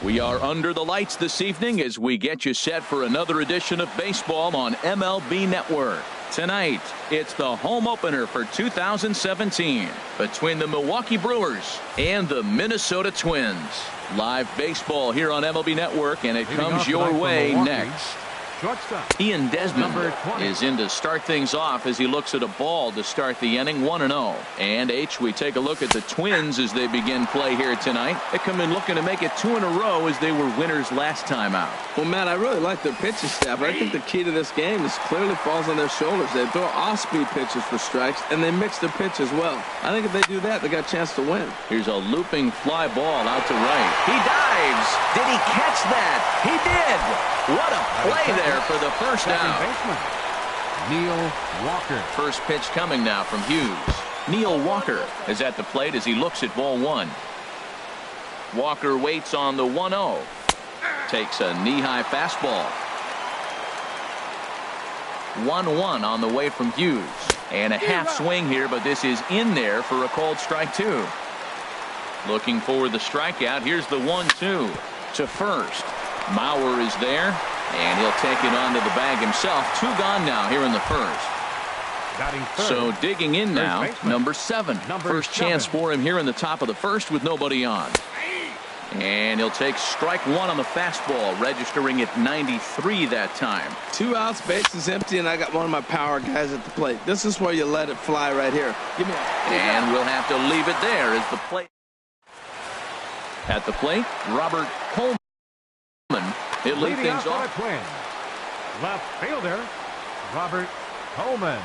We are under the lights this evening as we get you set for another edition of baseball on MLB Network. Tonight, it's the home opener for 2017 between the Milwaukee Brewers and the Minnesota Twins. Live baseball here on MLB Network, and it comes your way next. Ian Desmond is in to start things off as he looks at a ball to start the inning, 1-0. And H, we take a look at the Twins as they begin play here tonight. They come in looking to make it 2 in a row as they were winners last time out. Well, Matt, I really like their pitching staff. I think the key to this game is clearly falls on their shoulders. They throw off-speed pitches for strikes, and they mix their pitch as well. I think if they do that, they got a chance to win. Here's a looping fly ball out to right. He dives. Did he catch that? He did. What a play there for the first out. Neil Walker. First pitch coming now from Hughes. Neil Walker is at the plate as he looks at ball one. Walker waits on the 1-0. Takes a knee-high fastball. 1-1 on the way from Hughes. And a half swing here, but this is in there for a called strike two. Looking for the strikeout. Here's the 1-2 to first. Mauer is there, and he'll take it onto the bag himself. 2 gone now here in the first. So digging in now, number 7. First chance for him here in the top of the first with nobody on. And he'll take strike 1 on the fastball, registering at 93 that time. 2 outs, base is empty, and I got one of my power guys at the plate. This is where you let it fly right here. Give me and we'll have to leave it there as the plate. At the plate, Robert Coleman. He'll lead things off. Left fielder, Robert Coleman.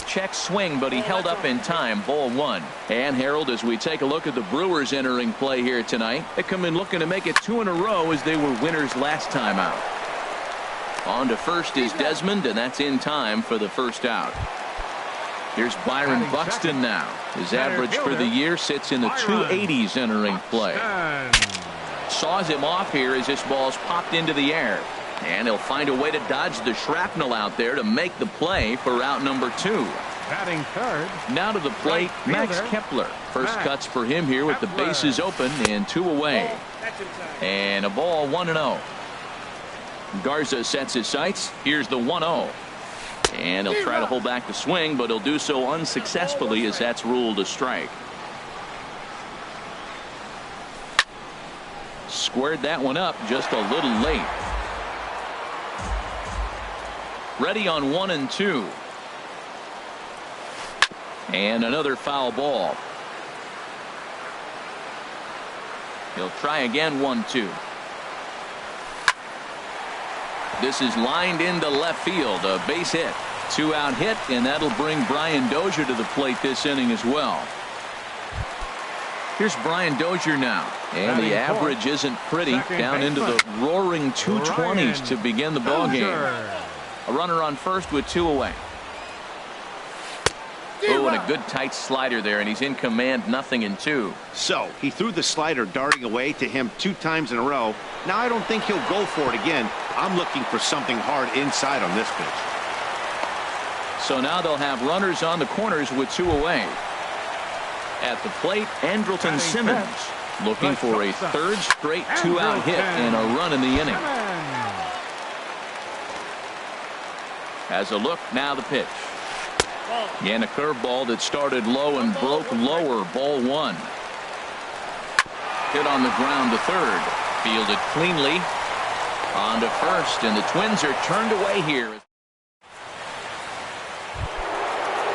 Check swing, but he held up in time. Ball 1. And Harold, as we take a look at the Brewers entering play here tonight, they come in looking to make it 2 in a row as they were winners last time out. On to first is Desmond, and that's in time for the first out. Here's Byron Buxton now. His average for the year sits in the 280s entering play. Saws him off here as this ball's popped into the air. And he'll find a way to dodge the shrapnel out there to make the play for out number 2. Batting third. Now to the plate, Max Kepler. First cuts for him here with the bases open and 2 away. And a ball, 1-0. Garza sets his sights. Here's the 1-0. And he'll try to hold back the swing, but he'll do so unsuccessfully as that's ruled a strike. Squared that one up just a little late. Ready on 1 and 2. And another foul ball. He'll try again, 1-2. This is lined into left field, a base hit. 2-out hit, and that'll bring Brian Dozier to the plate this inning as well. Here's Brian Dozier now, and the average isn't pretty, down into the roaring 220s to begin the ball game. A runner on first with 2 away. Oh, and a good tight slider there, and he's in command, 0-2. So he threw the slider darting away to him 2 times in a row. Now I don't think he'll go for it again. I'm looking for something hard inside on this pitch. So now they'll have runners on the corners with 2 away. At the plate, Andrelton Simmons looking for a 3rd straight 2-out hit and a run in the inning. As a look, now the pitch. And a curveball that started low and broke lower, ball 1. Hit on the ground to third. Fielded cleanly. On to first, and the Twins are turned away here.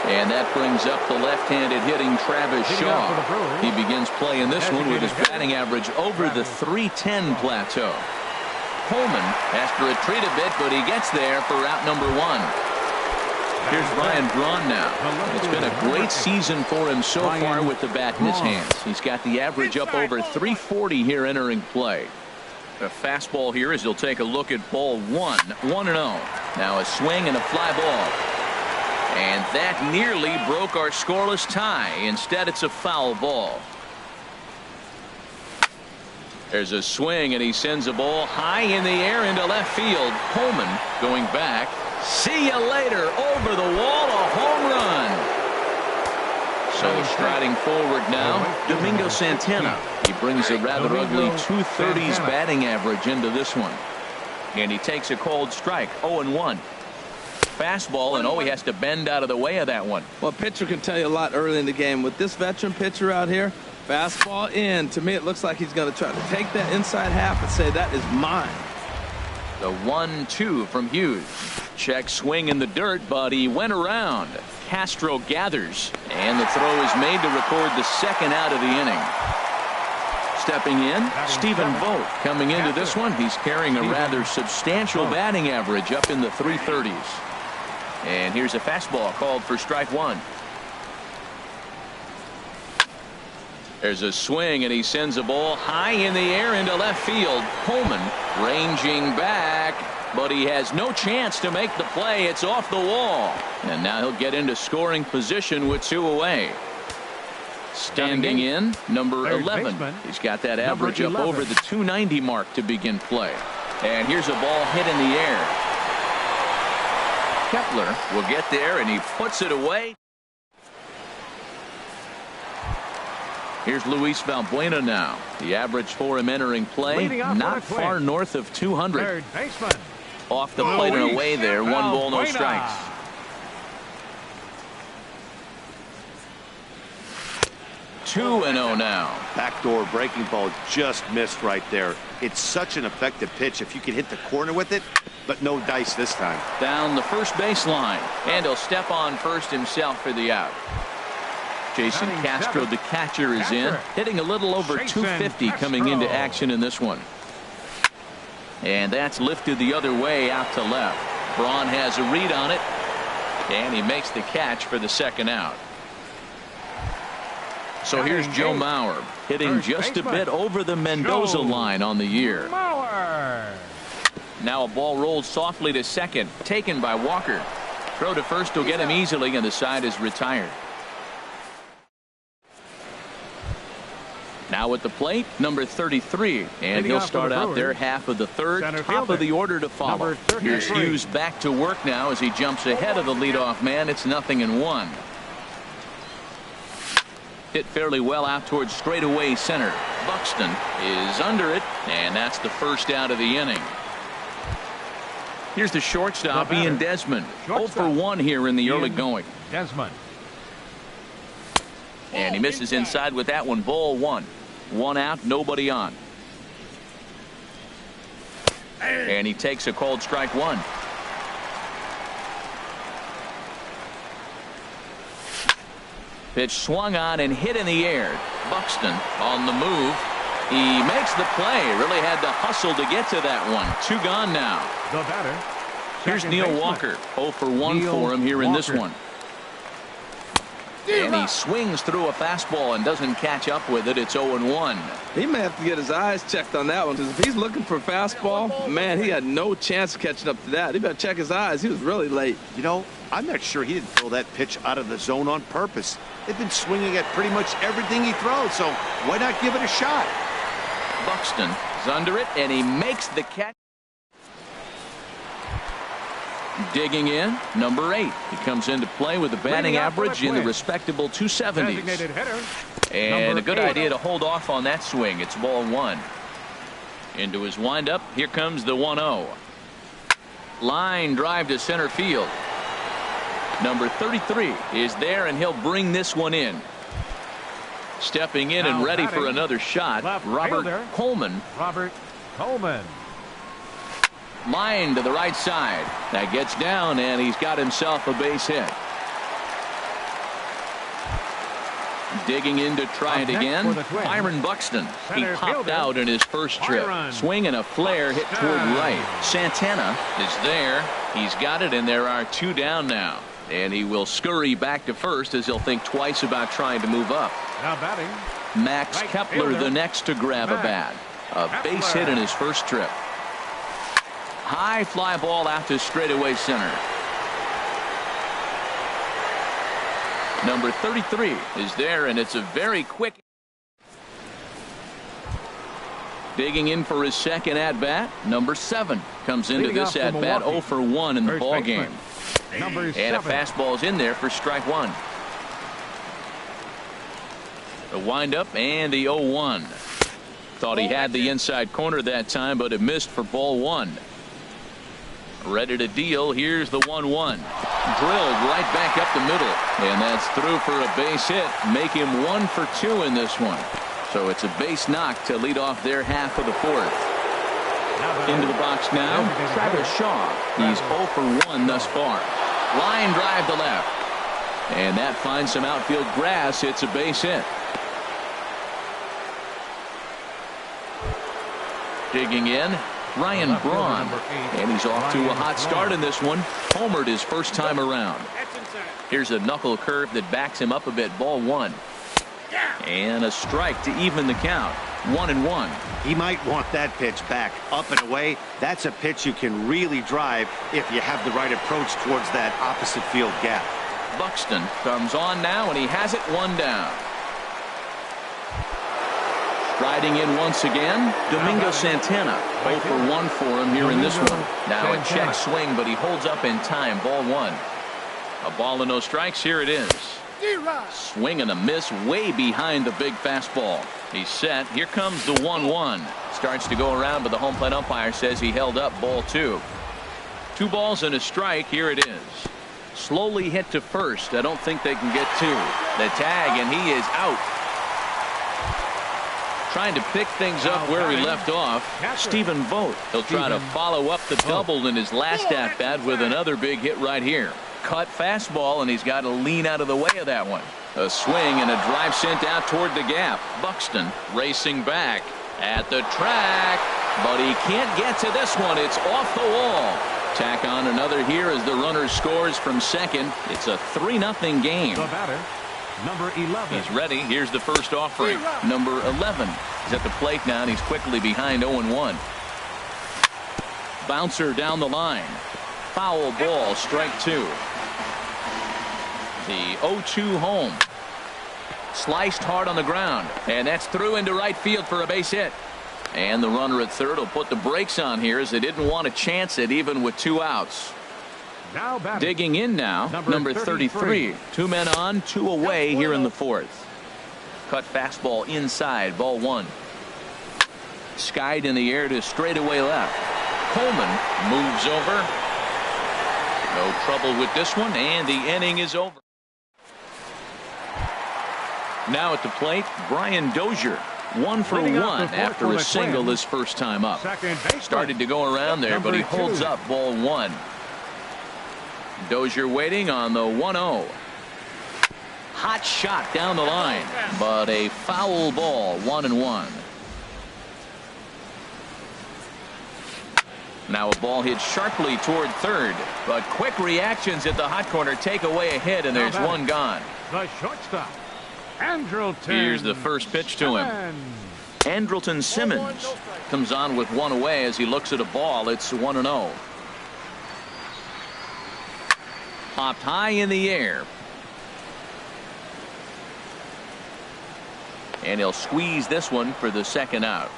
And that brings up the left-handed hitting Travis Shaw. He begins playing this one with his batting average over the .310 plateau. Coleman has to retreat a bit, but he gets there for out number 1. Here's Ryan Braun now. It's been a great season for him so far with the bat in his hands. He's got the average up over .340 here entering play. A fastball here as he'll take a look at ball 1. 1-0. Now a swing and a fly ball. And that nearly broke our scoreless tie. Instead, it's a foul ball. There's a swing, and he sends a ball high in the air into left field. Coleman going back. See you later. Over the wall, a home run. So striding forward now, Domingo Santana. He brings a rather ugly 230s batting average into this one. And he takes a cold strike, 0-1. Fastball, and he has to bend out of the way of that one. Well, pitcher can tell you a lot early in the game. With this veteran pitcher out here, fastball in. To me, it looks like he's going to try to take that inside half and say, that is mine. The 1-2 from Hughes. Check swing in the dirt, but he went around. Castro gathers, and the throw is made to record the second out of the inning. Stepping in, Stephen Vogt. Coming into this one, he's carrying a rather substantial batting average up in the 330s. And here's a fastball called for strike one. There's a swing, and he sends a ball high in the air into left field. Coleman ranging back, but he has no chance to make the play. It's off the wall. And now he'll get into scoring position with 2 away. Standing in, number 11. He's got that average up over the 290 mark to begin play. And here's a ball hit in the air. Kepler will get there, and he puts it away. Here's Luis Valbuena now. The average for him entering play, not far north of 200. Third baseman. Off the plate and away there. 1 ball, no strikes. 2-0 now. Backdoor breaking ball just missed right there. It's such an effective pitch if you can hit the corner with it, but no dice this time. Down the first baseline, and he'll step on first himself for the out. Jason Castro, the catcher, is in, hitting a little over 250 coming into action in this one. And that's lifted the other way out to left. Braun has a read on it, and he makes the catch for the second out. So here's Joe Mauer, hitting just a bit over the Mendoza line on the year. Now a ball rolled softly to second, taken by Walker. Throw to first will get him easily, and the side is retired. Now at the plate, number 33, and he'll start out their half of the third, top of the order to follow. Here's Hughes back to work now as he jumps ahead of the leadoff man. It's 0-1. Hit fairly well out towards straightaway center. Buxton is under it, and that's the first out of the inning. Here's the shortstop, Ian Desmond. 0 for 1 here in the early going. Desmond. And he misses inside with that one. Ball 1. 1 out, nobody on. And he takes a called strike 1. Pitch swung on and hit in the air. Buxton on the move. He makes the play. Really had to hustle to get to that one. 2 gone now. The batter. Here's Neil Walker. 0 for 1 for him here in this one. And he swings through a fastball and doesn't catch up with it. It's 0-1. He may have to get his eyes checked on that one, because if he's looking for a fastball, man, he had no chance of catching up to that. He better check his eyes. He was really late. You know, I'm not sure he didn't throw that pitch out of the zone on purpose. They've been swinging at pretty much everything he throws, so why not give it a shot? Buxton is under it, and he makes the catch. Digging in, number 8. He comes into play with a batting average in the respectable 270s. And a good idea to hold off on that swing. It's ball 1. Into his windup, here comes the 1-0. Line drive to center field. Number 33 is there, and he'll bring this one in. Stepping in and ready for another shot, Robert Coleman. Robert Coleman. Line to the right side. That gets down, and he's got himself a base hit. Digging in to try it again. Byron Buxton. He popped out in his first trip. Swing and a flare hit toward right. Santana is there. He's got it, and there are 2 down now. And he will scurry back to first as he'll think twice about trying to move up. Now batting. Max Kepler the next to grab a bat. A base hit in his first trip. High fly ball out to straightaway center. Number 33 is there, and it's a very quick. Digging in for his second at bat. Number 7 comes into this at bat 0 for 1 in the ball game. And a fastball is in there for strike 1. The windup and the 0-1. Thought he had the inside corner that time, but it missed for ball 1. Ready to deal. Here's the 1-1. Drilled right back up the middle. And that's through for a base hit. Make him 1 for 2 in this one. So it's a base knock to lead off their half of the fourth. Into the box now, Travis Shaw. He's 0 for 1 thus far. Line drive to left. And that finds some outfield grass. It's a base hit. Digging in, Ryan Braun. And he's off to a hot start in this one. Homered his first time around. Here's a knuckle curve that backs him up a bit. Ball 1. And a strike to even the count. 1-1. He might want that pitch back up and away. That's a pitch you can really drive if you have the right approach towards that opposite field gap. Buxton comes on now, and he has it 1 down. Striding in once again, Domingo Santana. 0 for 1 for him here in this one. Now a check swing, but he holds up in time. Ball 1. A ball and no strikes. Here it is. Swing and a miss way behind the big fastball. He's set. Here comes the 1-1. Starts to go around, but the home plate umpire says he held up. Ball 2. 2 balls and a strike. Here it is. Slowly hit to first. I don't think they can get 2. The tag, and he is out. Trying to pick things up where he left off. Stephen Vogt. He'll try to follow up the double in his last at-bat with another big hit right here. Cut fastball, and he's got to lean out of the way of that one. A swing and a drive sent out toward the gap. Buxton racing back at the track, but he can't get to this one. It's off the wall. Tack on another here as the runner scores from second. It's a 3-0 game. The batter, number 11. He's ready. Here's the first offering. Number 11 is at the plate now, and he's quickly behind 0-1. Bouncer down the line. Foul ball, strike 2. The 0-2 home. Sliced hard on the ground, and that's through into right field for a base hit. And the runner at third will put the brakes on here as they didn't want to chance it even with 2 outs. Now digging in now, number 33. 2 men on, 2 away here in the fourth. Cut fastball inside, ball 1. Skied in the air to straightaway left. Coleman moves over. No trouble with this one, and the inning is over. Now at the plate, Brian Dozier. 1 for 1 after a single his first time up. Started to go around there, but he holds up. Ball 1. Dozier waiting on the 1-0. Hot shot down the line, but a foul ball. 1-1. Now a ball hit sharply toward third, but quick reactions at the hot corner take away a hit, and there's 1 gone. The shortstop, Andrelton. Here's the first pitch to him. Andrelton Simmons comes on with 1 away as he looks at a ball. It's 1-0. Popped high in the air. And he'll squeeze this one for the second out.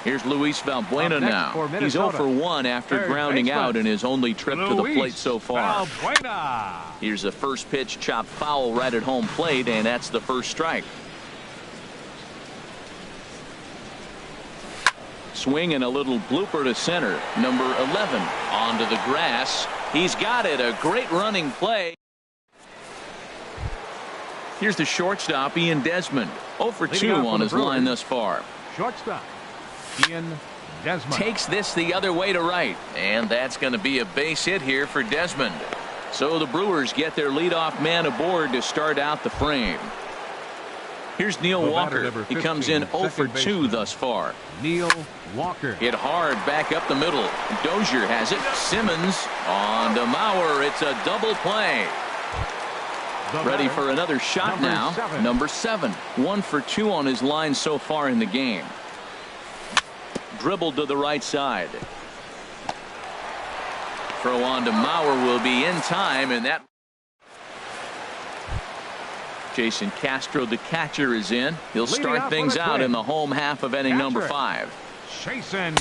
Here's Luis Valbuena now. He's 0 for 1 after grounding out in his only trip to the plate so far. Here's the first pitch, chopped foul right at home plate, and that's the first strike. Swing and a little blooper to center. Number 11 onto the grass. He's got it. A great running play. Here's the shortstop, Ian Desmond. 0 for 2 on his line thus far. Shortstop, Ian Desmond. Takes this the other way to right, and that's going to be a base hit here for Desmond. So the Brewers get their leadoff man aboard to start out the frame. Here's Neil Walker. He comes in 0 for 2 thus far. Neil Walker. Hit hard back up the middle. Dozier has it. Simmons on to Mauer. It's a double play. Ready for another shot now. Number 7. 1 for 2 on his line so far in the game. Dribbled to the right side. Throw on to Mauer will be in time, and that. Jason Castro, the catcher, is in. He'll start things out in the home half of inning number 5.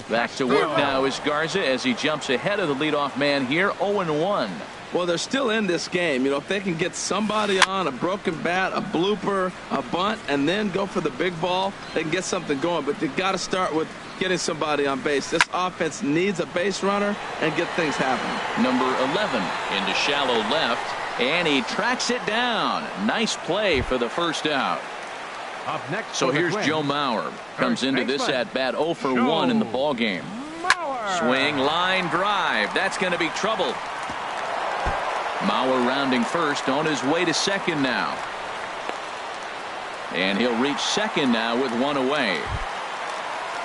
Back to work now is Garza as he jumps ahead of the leadoff man here. 0-1. Well, they're still in this game. You know, if they can get somebody on, a broken bat, a blooper, a bunt, and then go for the big ball, they can get something going. But they've got to start with getting somebody on base. This offense needs a base runner and get things happening. Number 11 into shallow left, and he tracks it down. Nice play for the first out. Up next, so here's Joe Mauer. Comes into this at-bat 0 for 1 in the ball game. Swing, line, drive. That's going to be trouble. Mauer rounding first, on his way to second now. And he'll reach second now with one away.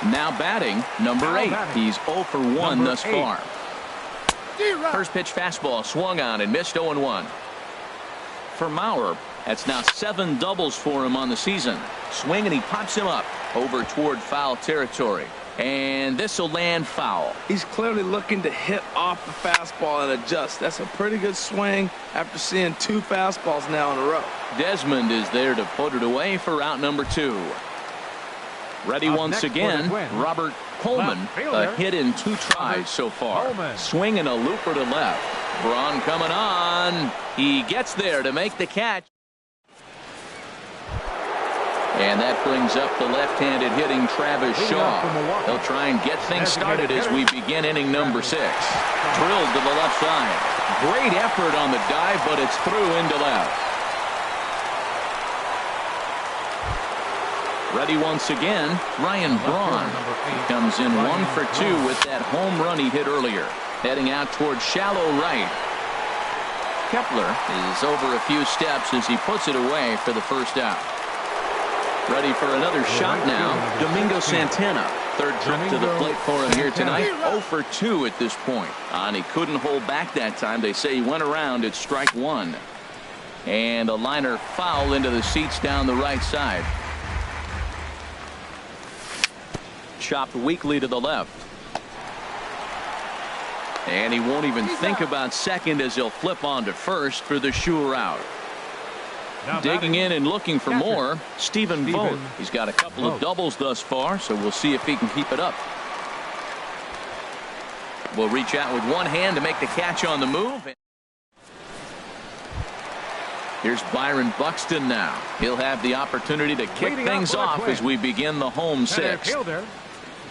Now batting, number 8. He's 0 for 1 thus far. First pitch fastball swung on and missed 0-1. For Mauer, that's now 7 doubles for him on the season. Swing and he pops him up over toward foul territory. And this will land foul. He's clearly looking to hit off the fastball and adjust. That's a pretty good swing after seeing 2 fastballs now in a row. Desmond is there to put it away for out number 2. Ready once again, Robert Coleman. A hit in 2 tries so far. Swinging a looper to left. Braun coming on. He gets there to make the catch. And that brings up the left-handed hitting Travis Shaw. They'll try and get things started as we begin inning number 6. Drilled to the left side. Great effort on the dive, but it's through into left. Ready once again, Ryan Braun. He comes in 1 for 2 with that home run he hit earlier. Heading out towards shallow right. Kepler is over a few steps as he puts it away for the first out. Ready for another shot now, Domingo Santana. Third trip to the plate for him here tonight. 0 for 2 at this point. And he couldn't hold back that time. They say he went around at strike 1. And a liner foul into the seats down the right side. Chopped weakly to the left. And he won't even think about second as he'll flip on to first for the sure out. Digging in and looking for more, Stephen Vogt. He's got a couple of doubles thus far, so we'll see if he can keep it up. Will reach out with one hand to make the catch on the move. Here's Byron Buxton now. He'll have the opportunity to kick things off as we begin the home 6th.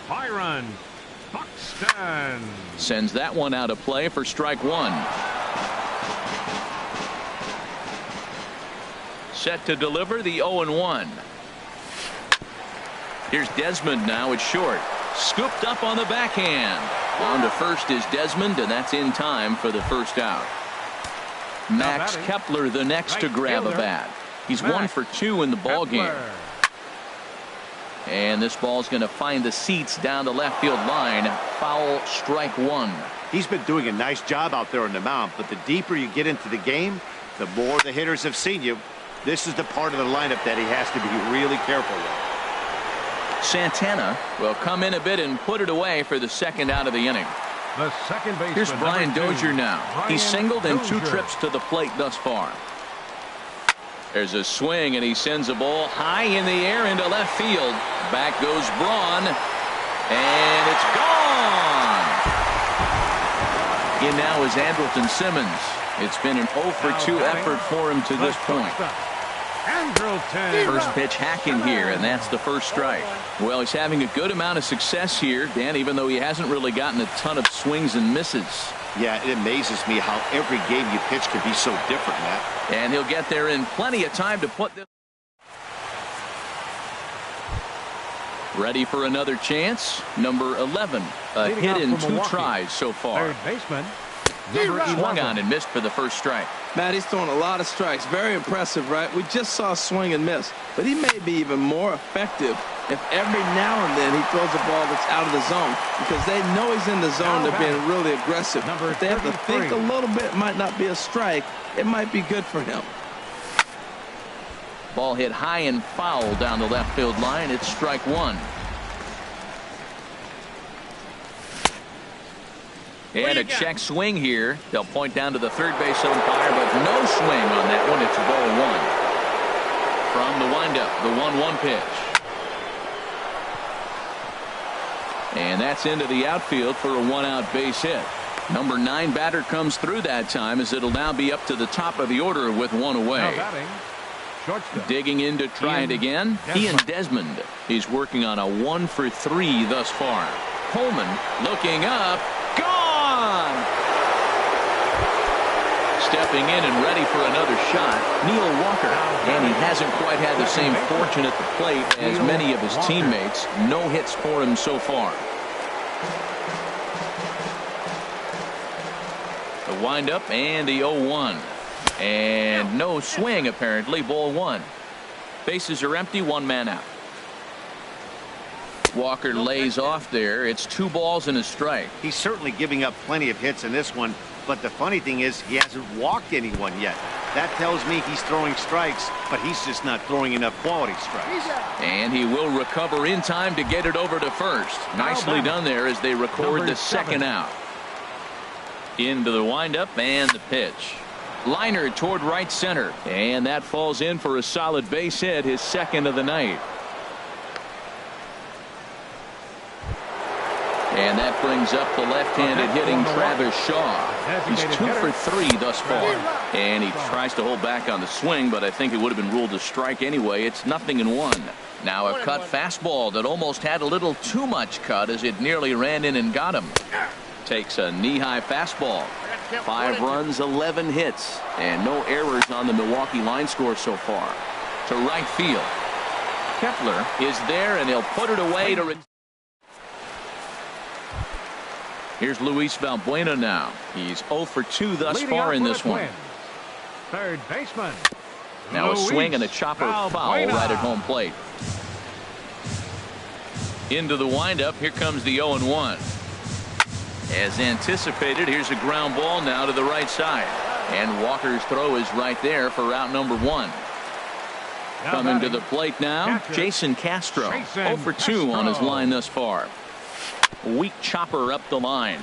Byron Buxton sends that one out of play for strike 1. Set to deliver the 0-1. Here's Desmond now at short. Scooped up on the backhand. On to first is Desmond, and that's in time for the first out. Max Kepler the next to grab a bat. He's 1 for 2 in the ball game. And this ball's going to find the seats down the left field line. Foul, strike 1. He's been doing a nice job out there on the mound, but the deeper you get into the game, the more the hitters have seen you. This is the part of the lineup that he has to be really careful with. Santana will come in a bit and put it away for the second out of the inning. The second baseman. Here's Brian Dozier now. He's singled in 2 trips to the plate thus far. There's a swing, and he sends a ball high in the air into left field. Back goes Braun, and it's gone. In now is Andrelton Simmons. It's been an 0 for 2 effort for him to this point. First pitch hacking here, and that's the first strike. Well, he's having a good amount of success here, Dan, even though he hasn't really gotten a ton of swings and misses. Yeah, it amazes me how every game you pitch can be so different, Matt. And he'll get there in plenty of time to put this. Ready for another chance. Number 11. A hit in 2 tries so far. Third baseman. Swung on and missed for the first strike. Matt, he's throwing a lot of strikes. Very impressive, right? We just saw swing and miss. But he may be even more effective if every now and then he throws a ball that's out of the zone, because they know he's in the zone. They're being really aggressive. If they have to think a little bit, it might not be a strike. It might be good for him. Ball hit high and foul down the left field line. It's strike 1. And a check swing here. They'll point down to the third base umpire, but no swing on that one. It's ball 1. From the windup, the 1-1 pitch. And that's into the outfield for a 1-out base hit. Number 9 batter comes through that time, as it'll now be up to the top of the order with one away. Digging in to try it again, Ian Desmond. He's working on a 1 for 3 thus far. Coleman looking up, gone! Stepping in and ready for another shot, Neil Walker. And he hasn't quite had the same fortune at the plate as many of his teammates. No hits for him so far. The windup and the 0-1. And no swing, apparently. Ball 1. Bases are empty, 1 man out. Walker lays off there. It's 2 balls and a strike. He's certainly giving up plenty of hits in this one, but the funny thing is he hasn't walked anyone yet. That tells me he's throwing strikes, but he's just not throwing enough quality strikes. And he will recover in time to get it over to first. Nicely done there as they record the second out. Into the windup and the pitch. Liner toward right center, and that falls in for a solid base hit, his second of the night. And that brings up the left-handed hitting Travis Shaw. He's 2 for 3 thus far. And he tries to hold back on the swing, but I think it would have been ruled a strike anyway. It's 0-1. Now a cut fastball that almost had a little too much cut as it nearly ran in and got him. Takes a knee-high fastball. 5 runs, 11 hits, and no errors on the Milwaukee line score so far. To right field. Kepler is there, and he'll put it away to... Here's Luis Valbuena now. He's 0 for 2 thus far in this one. Third baseman. Now a swing and a chopper foul right at home plate. Into the windup. Here comes the 0-1. As anticipated, here's a ground ball now to the right side. And Walker's throw is right there for route number 1. Coming to the plate now, Jason Castro. 0 for 2 on his line thus far. Weak chopper up the line.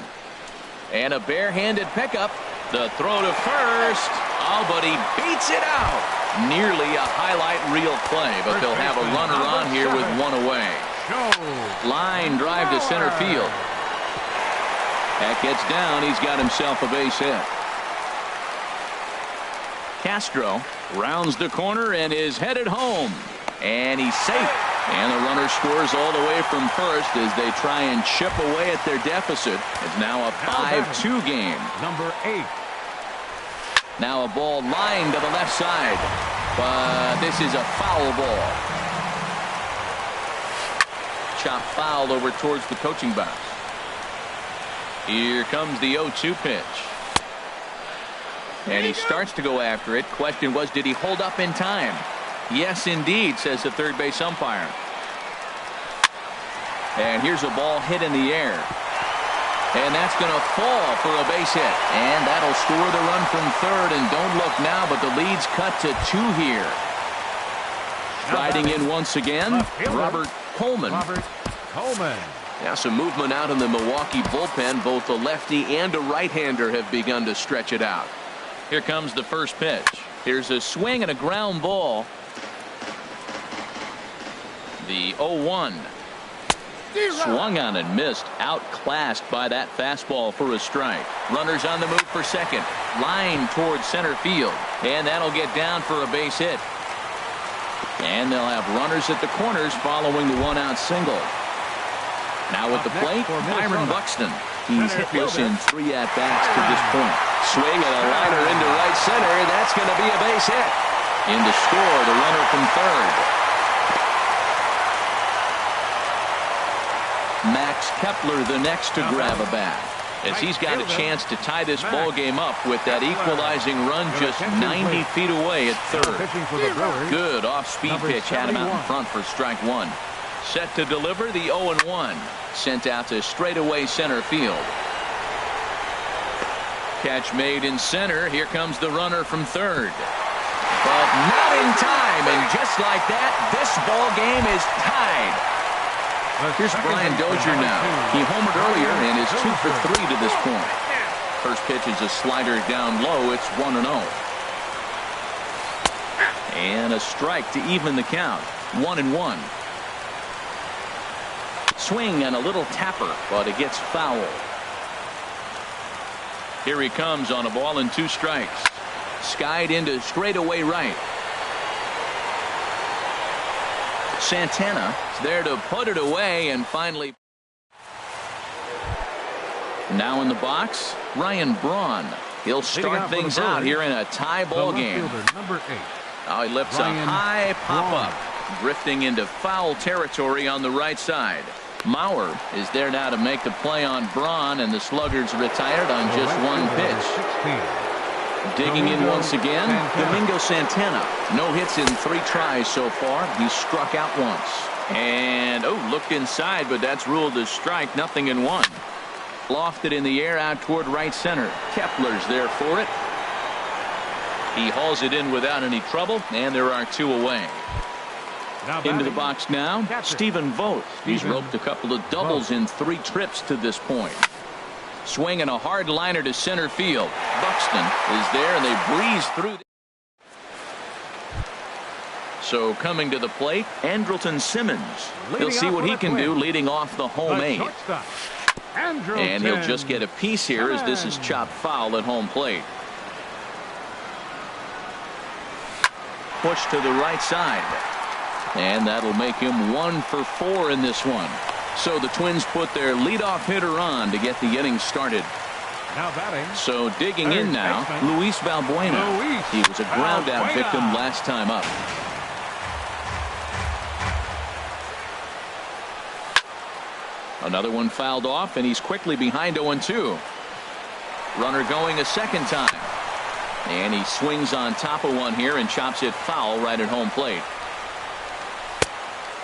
And a barehanded pickup. The throw to first. Oh, but he beats it out. Nearly a highlight reel play, but they'll have a runner on here with 1 away. Line drive to center field. That gets down. He's got himself a base hit. Castro rounds the corner and is headed home. And he's safe. And the runner scores all the way from first as they try and chip away at their deficit. It's now a 5-2 game. Number 8. Now a ball lined to the left side. But this is a foul ball. Chop foul over towards the coaching box. Here comes the 0-2 pitch. And he starts to go after it. Question was, did he hold up in time? Yes, indeed, says the third base umpire. And here's a ball hit in the air. And that's going to fall for a base hit. And that'll score the run from third. And don't look now, but the lead's cut to 2 here. Riding in once again, Robert Coleman. Now some movement out in the Milwaukee bullpen. Both a lefty and a right-hander have begun to stretch it out. Here comes the first pitch. Here's a swing and a ground ball. The 0-1. Swung on and missed. Outclassed by that fastball for a strike. Runners on the move for second. Line towards center field. And that'll get down for a base hit. And they'll have runners at the corners following the 1-out single. Now at the plate, Byron Buxton. He's hitless in 3 at-bats to this point. Swing and a liner into right center. That's going to be a base hit. In to score the runner from third. Max Kepler the next to grab a bat, as he's got a chance to tie this ball game up with that equalizing run just 90 feet away at third. Good off-speed pitch had him out in front for strike 1. Set to deliver the 0-1. Sent out to straightaway center field. Catch made in center. Here comes the runner from third. But not in time, and just like that, this ball game is tied. Here's Brian Dozier now. He homered earlier and is 2 for 3 to this point. First pitch is a slider down low. It's 1-0. And a strike to even the count. 1-1. Swing and a little tapper, but it gets foul. Here he comes on a ball and 2 strikes. Skied into straightaway right. Santana is there to put it away and finally. Now in the box, Ryan Braun. He'll start things out here in a tie ball game. Number 8. Now he lifts a high pop-up, drifting into foul territory on the right side. Mauer is there now to make the play on Braun, and the Sluggers retired on just 1 pitch. Digging in once again, Domingo Santana. No hits in 3 tries so far. He's struck out once. And, looked inside, but that's ruled a strike. Nothing in 1. Lofted in the air out toward right center. Kepler's there for it. He hauls it in without any trouble, and there are 2 away. Into the box now, Stephen Vogt. He's roped a couple of doubles in 3 trips to this point. Swinging a hard liner to center field. Buxton is there, and they breeze through. So coming to the plate, Andrelton Simmons. He'll see what he can do leading off the home 8. And he'll just get a piece here as this is chopped foul at home plate. Push to the right side. And that'll make him 1 for 4 in this one. So the Twins put their leadoff hitter on to get the inning started. Now batting. So digging in now, Luis Valbuena. He was a ground out victim last time up. Another one fouled off, and he's quickly behind 0-2. Runner going a second time. And he swings on top of one here and chops it foul right at home plate.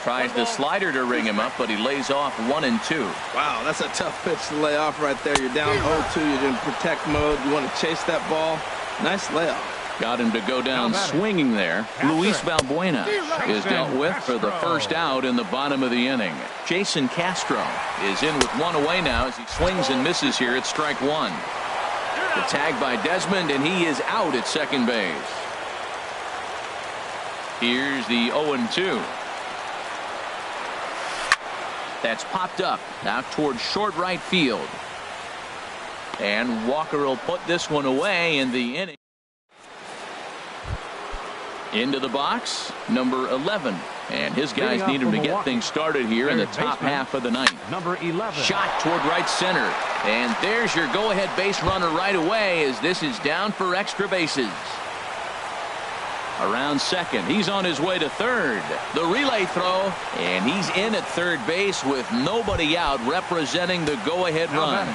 Tries the slider to ring him up, but he lays off 1-2. Wow, that's a tough pitch to lay off right there. You're down 0-2. You're in protect mode. You want to chase that ball. Nice layoff. Got him to go down swinging there. Luis Valbuena is dealt with for the first out in the bottom of the inning. Jason Castro is in with 1 away now as he swings and misses here at strike 1. The tag by Desmond, and he is out at second base. Here's the 0-2. That's popped up out towards short right field. And Walker will put this one away in the inning. Into the box, number 11. And his guys need him to get things started here in the top half of the ninth. Number 11. Shot toward right center. And there's your go-ahead base runner right away as this is down for extra bases. Around second. He's on his way to third. The relay throw. And he's in at third base with nobody out representing the go-ahead run.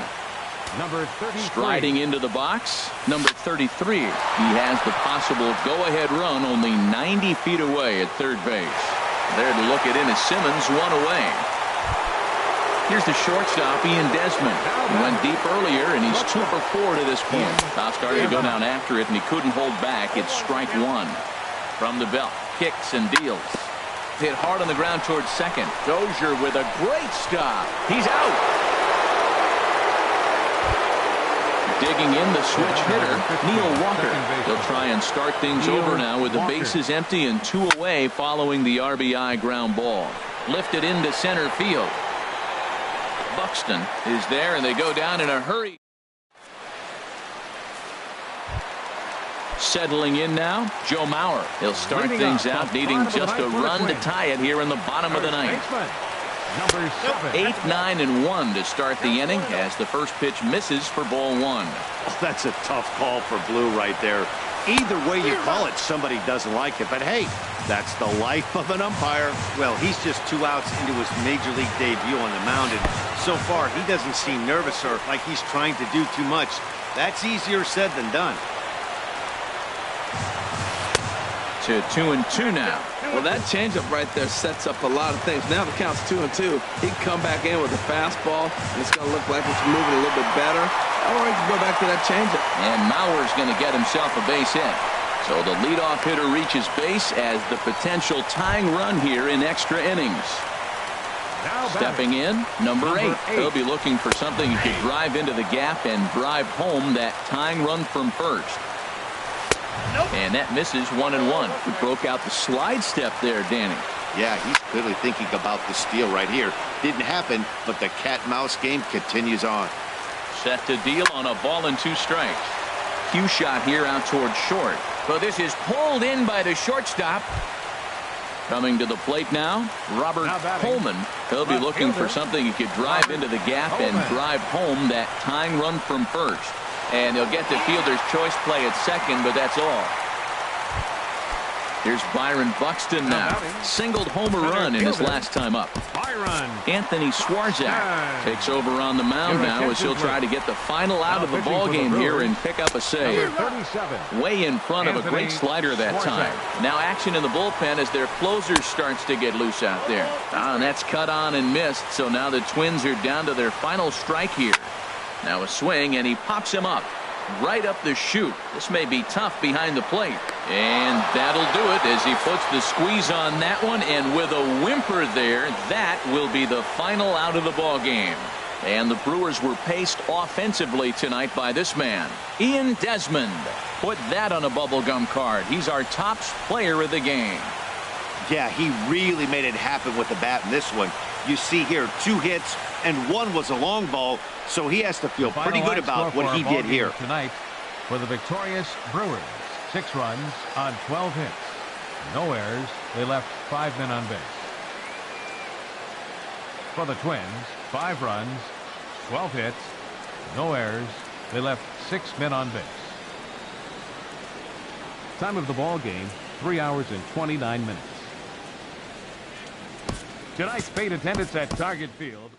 Number 33. Striding into the box, number 33. He has the possible go-ahead run only 90 feet away at third base. There to look it in is Simmons, 1 away. Here's the shortstop, Ian Desmond. He went deep earlier, and he's 2 for 4 to this point. Now starting to go down after it, and he couldn't hold back. It's strike 1. From the belt, kicks and deals. Hit hard on the ground towards second. Dozier with a great stop. He's out. Digging in the switch hitter, Neil Walker. They'll try and start things over now with the bases empty and 2 away following the RBI ground ball. Lifted into center field. Buxton is there, and they go down in a hurry. Settling in now, Joe Mauer. He'll start things out, needing just a run to tie it here in the bottom of the ninth. Number 7. 8, 9, and 1 to start the inning as the first pitch misses for ball 1. Oh, that's a tough call for Blue right there. Either way you call it, somebody doesn't like it. But hey, that's the life of an umpire. Well, he's just 2 outs into his major league debut on the mound, and so far he doesn't seem nervous or like he's trying to do too much. That's easier said than done. To 2-2 now. Well, that changeup right there sets up a lot of things. Now the count's 2-2. He can come back in with a fastball, and it's going to look like it's moving a little bit better. Or he can go back to that changeup. And Mauer's going to get himself a base hit. So the leadoff hitter reaches base as the potential tying run here in extra innings. Stepping in, number 8. He'll be looking for something he could drive into the gap and drive home that tying run from first. And that misses 1-1. He broke out the slide step there, Danny. Yeah, he's clearly thinking about the steal right here. Didn't happen, but the cat-mouse game continues on. Set to deal on a ball and 2 strikes. Cue shot here out towards short. But this is pulled in by the shortstop. Coming to the plate now, Robert Holman. He'll be looking for something he could drive into the gap and drive home that tying run from first. And he'll get the fielder's choice play at second, but that's all. Here's Byron Buxton now. Singled home a run in his last time up. Anthony Swarzak takes over on the mound now as he'll try to get the final out of the ballgame here and pick up a save. Way in front of a great slider that time. Now action in the bullpen as their closer starts to get loose out there. And that's cut on and missed, so now the Twins are down to their final strike here. Now a swing, and he pops him up. Right up the chute. This may be tough behind the plate. And that'll do it as he puts the squeeze on that one, and with a whimper there, that will be the final out of the ball game. And the Brewers were paced offensively tonight by this man, Ian Desmond. Put that on a bubblegum card. He's our top player of the game. Yeah, he really made it happen with the bat in this one. You see here 2 hits and 1 was a long ball, so he has to feel pretty good about what he did here tonight for the victorious Brewers. 6 runs on 12 hits. No errors. They left 5 men on base. For the Twins, 5 runs, 12 hits, no errors. They left 6 men on base. Time of the ball game, 3 hours and 29 minutes. Tonight's paid attendance at Target Field.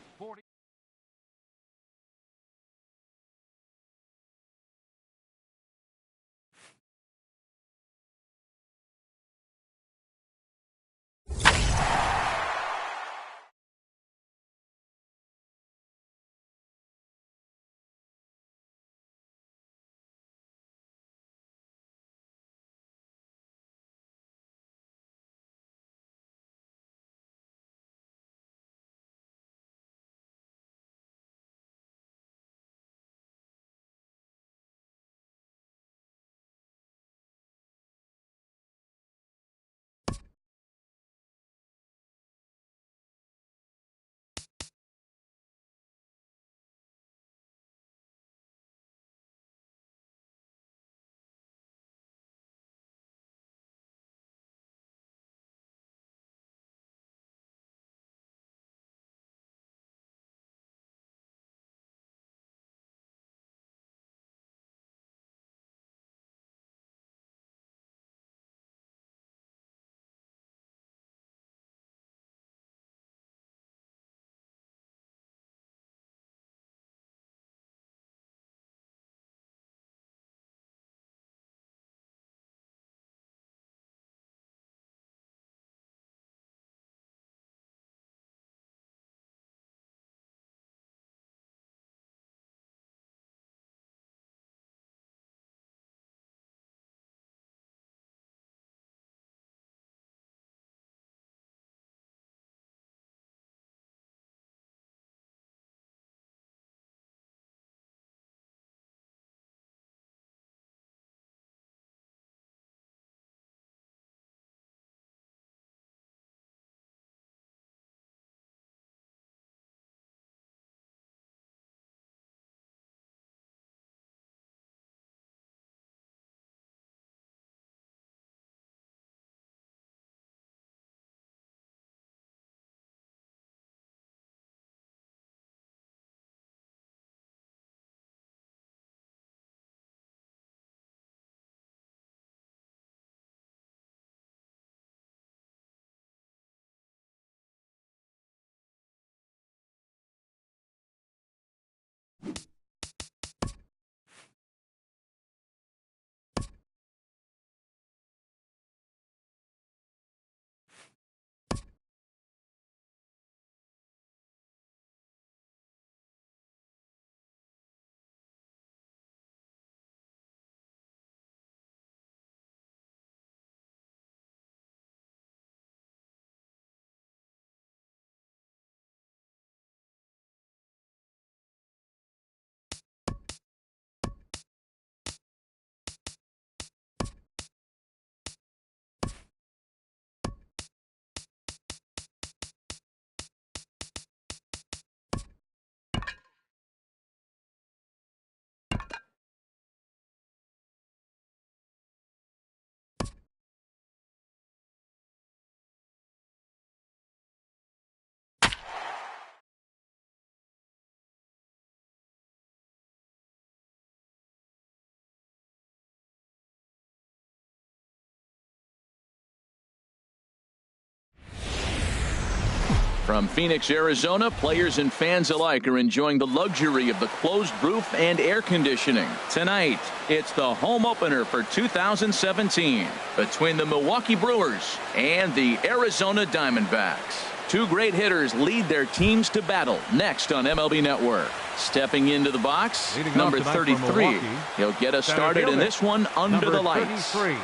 From Phoenix, Arizona, players and fans alike are enjoying the luxury of the closed roof and air conditioning. Tonight, it's the home opener for 2017 between the Milwaukee Brewers and the Arizona Diamondbacks. Two great hitters lead their teams to battle next on MLB Network. Stepping into the box, number 33. He'll get us started in this one under the lights. 33.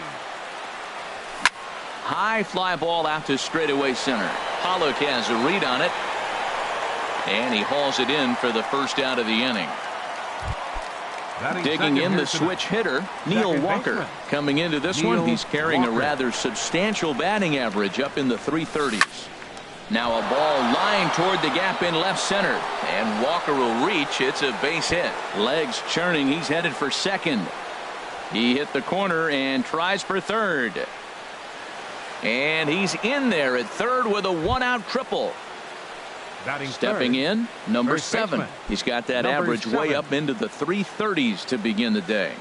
High fly ball out to straightaway center. Pollock has a read on it. And he hauls it in for the first out of the inning. Digging in the switch hitter, Neil Walker. Coming into this one, he's carrying a rather substantial batting average up in the 330s. Now a ball lined toward the gap in left center. And Walker will reach. It's a base hit. Legs churning. He's headed for second. He hit the corner and tries for third. And he's in there at third with a one-out triple. Stepping in, number 7. He's got that average way up into the 330s to begin the day.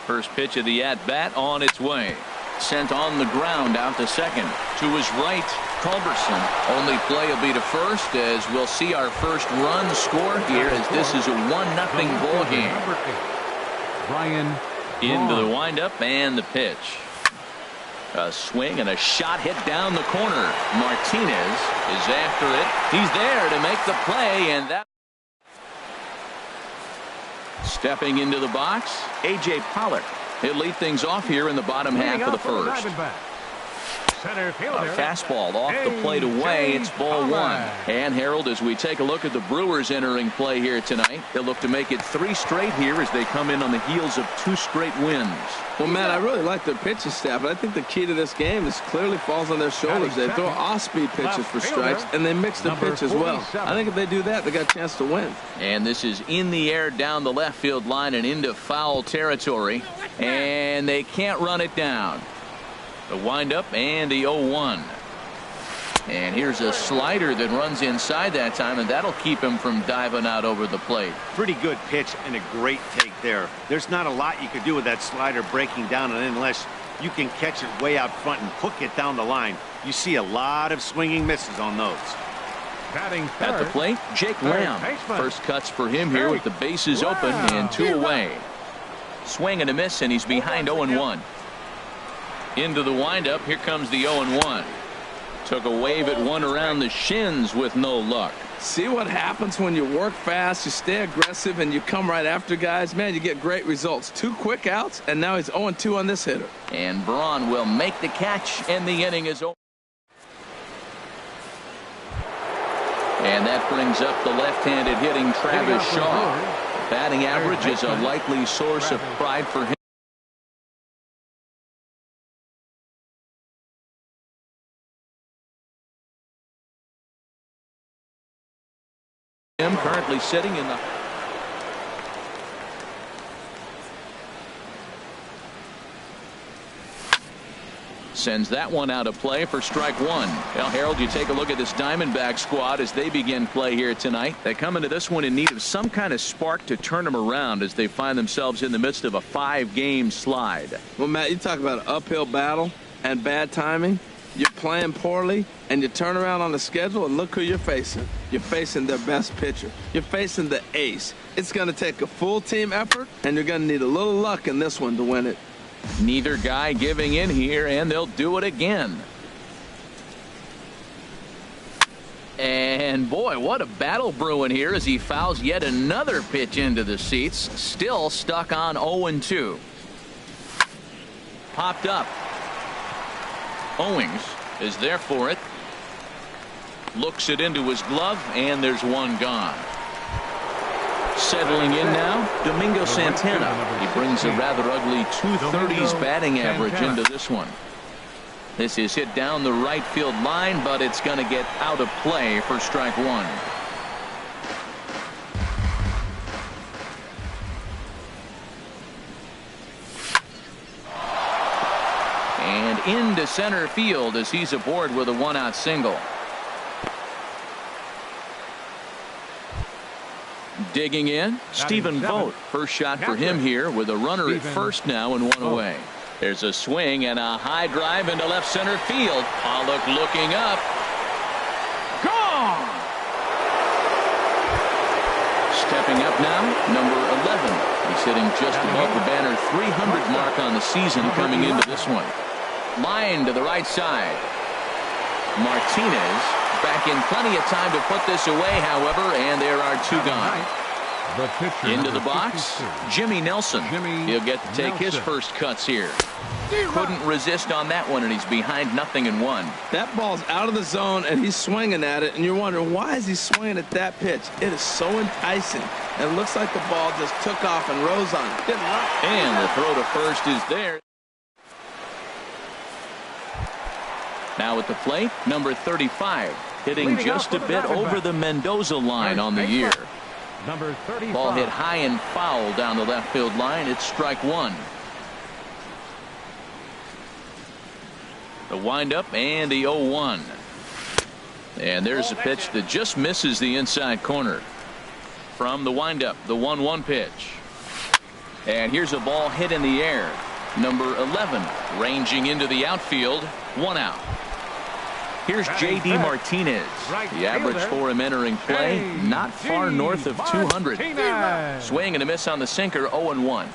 First pitch of the at-bat on its way. Sent on the ground out to second. To his right, Culberson. Only play will be to first as we'll see our first run score here as this is a 1-0 ball game. Brian into the windup and the pitch. A swing and a shot hit down the corner. Martinez is after it. He's there to make the play, and that. Stepping into the box, A.J. Pollock. He'll lead things off here in the bottom half of the first. A fastball off the plate away. It's ball 1. And Harold, as we take a look at the Brewers entering play here tonight, they'll look to make it 3 straight here as they come in on the heels of 2 straight wins. Well, Matt, I really like their pitching staff, but I think the key to this game is clearly falls on their shoulders. They throw off-speed pitches for strikes, and they mix the pitch as well. I think if they do that, they got a chance to win. And this is in the air down the left field line and into foul territory, and they can't run it down. The windup and the 0-1. And here's a slider that runs inside that time, and that'll keep him from diving out over the plate. Pretty good pitch and a great take there. There's not a lot you could do with that slider breaking down, and unless you can catch it way out front and hook it down the line, you see a lot of swinging misses on those. At the plate, Jake Lamb. First cuts for him here with the bases open and 2 away. Swing and a miss, and he's behind 0-1. Into the windup. Here comes the 0-1. Took a wave at one around the shins with no luck. See what happens when you work fast, you stay aggressive, and you come right after guys. Man, you get great results. 2 quick outs, and now he's 0-2 on this hitter. And Braun will make the catch, and the inning is over. And that brings up the left-handed hitting Travis Shaw. Batting average is a likely source of pride for him. Currently sitting in the sends that one out of play for strike 1. Well, Harold, you take a look at this Diamondback squad as they begin play here tonight. They come into this one in need of some kind of spark to turn them around as they find themselves in the midst of a 5-game slide. Well, Matt, you talk about an uphill battle and bad timing. You're playing poorly, and you turn around on the schedule, and look who you're facing. You're facing their best pitcher. You're facing the ace. It's going to take a full team effort, and you're going to need a little luck in this one to win it. Neither guy giving in here, and they'll do it again. And boy, what a battle brewing here as he fouls yet another pitch into the seats. Still stuck on 0-2. Popped up. Owings is there for it. Looks it into his glove, and there's one gone. Settling in now, Domingo Santana. He brings a rather ugly 230s batting average into this one. This is hit down the right field line, but it's going to get out of play for strike one. And into center field as he's aboard with a one-out single. Digging in, Stephen Vogt. First shot for him here with a runner at first now and one away. There's a swing and a high drive into left center field. Pollock looking up. Gone! Stepping up now, number 11. He's hitting just above the banner 300 mark on the season coming into this one. Line to the right side. Martinez back in plenty of time to put this away, however, and there are two gone. Into the box, Jimmy Nelson. He'll get to take his first cuts here. Couldn't resist on that one, and he's behind 0-1. That ball's out of the zone, and he's swinging at it, and you're wondering, why is he swinging at that pitch? It is so enticing. And it looks like the ball just took off and rose on it. And the throw to first is there. Now at the plate, number 35, hitting just a bit over the Mendoza line on the year. Number 35. Ball hit high and foul down the left field line. It's strike one. The windup and the 0-1. And there's a pitch that just misses the inside corner. From the windup, the 1-1 pitch. And here's a ball hit in the air. Number 11 ranging into the outfield. One out. Here's J.D. Martinez. The average for him entering play, not far north of 200. Swing and a miss on the sinker, 0-1.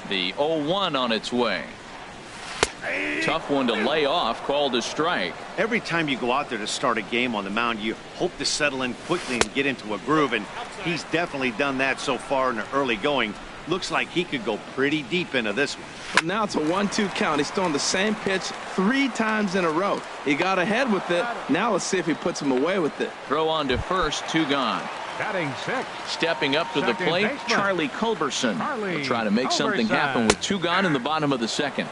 The 0-1 on its way. Tough one to lay off, called a strike. Every time you go out there to start a game on the mound, you hope to settle in quickly and get into a groove, and he's definitely done that so far in the early going. Looks like he could go pretty deep into this one. But now it's a 1-2 count. He's throwing the same pitch 3 times in a row. He got ahead with it. Now let's see if he puts him away with it. Throw on to first, 2 gone. Batting 6. Stepping up to the plate, Charlie Culberson. Will try to make something happen with 2 gone in the bottom of the second.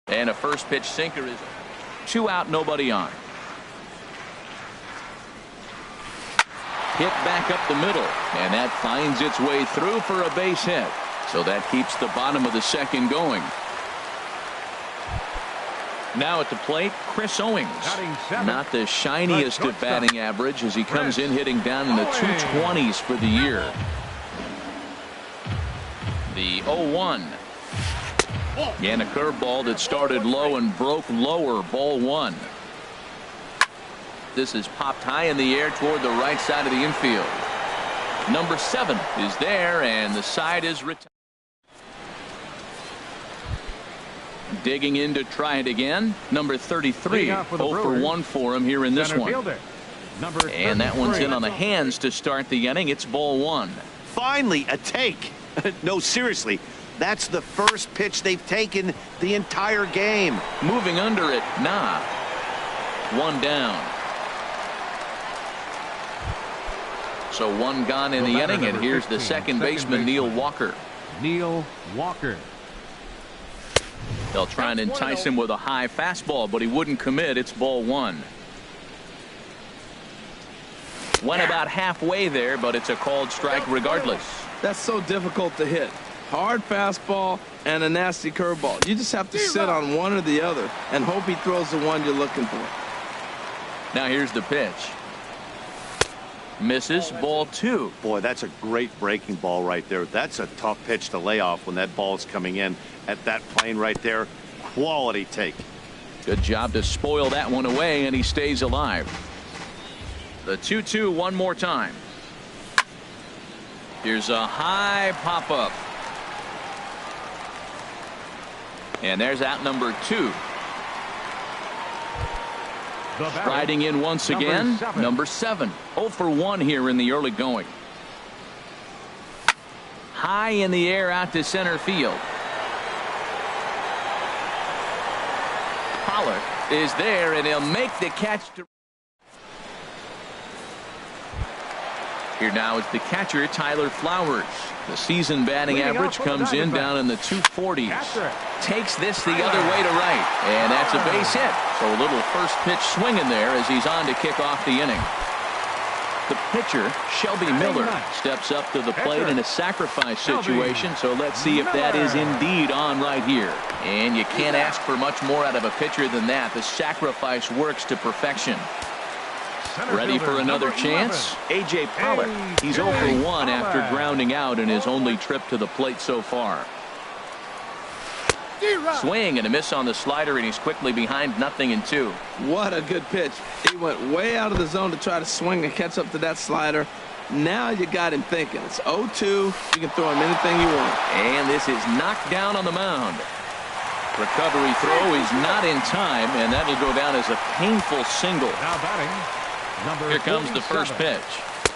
And a first pitch sinker is 2 out, nobody on. Hit back up the middle, and that finds its way through for a base hit. So that keeps the bottom of the second going. Now at the plate, Chris Owings. Not the shiniest of batting average as he comes in hitting down in the 220s for the year. The 0-1. And a curveball that started low and broke lower, ball 1. This is popped high in the air toward the right side of the infield. Number 7 is there, and the side is retired. Digging in to try it again. Number 33, 0 for 1 for him here in this one. And that one's in on the hands to start the inning. It's ball 1. Finally, a take. No, seriously. That's the first pitch they've taken the entire game. Moving under it. Nah. 1 down. So 1 gone in the inning, and here's the second baseman, Neil Walker. Neil Walker. They'll try and entice him with a high fastball, but he wouldn't commit. It's ball 1. Went about halfway there, but it's a called strike regardless. That's so difficult to hit. Hard fastball and a nasty curveball. You just have to sit on one or the other and hope he throws the one you're looking for. Now here's the pitch. Misses, ball 2. Boy, that's a great breaking ball right there. That's a tough pitch to lay off when that ball's coming in at that plane right there. Quality take. Good job to spoil that one away, and he stays alive. The 2-2 one more time. Here's a high pop-up. And there's out number 2. Riding in once again, number 7. 0 for 1 here in the early going. High in the air out to center field. Pollock is there, and he'll make the catch. Here now is the catcher, Tyler Flowers. The season batting average comes in down in the 240s. Takes this the other way to right, and that's a base hit. So a little first pitch swing in there as he's on to kick off the inning. The pitcher, Shelby Miller, steps up to the plate in a sacrifice situation, so let's see if that is indeed on right here. And you can't ask for much more out of a pitcher than that. The sacrifice works to perfection. Ready for another chance? A.J. Pollock. He's 0 for 1 after grounding out in his only trip to the plate so far. Swing and a miss on the slider, and he's quickly behind 0-2. What a good pitch. He went way out of the zone to try to swing and catch up to that slider. Now you got him thinking. It's 0-2. You can throw him anything you want. And this is knocked down on the mound. Recovery throw is not in time, and that'll go down as a painful single. Now batting. Here comes the first pitch.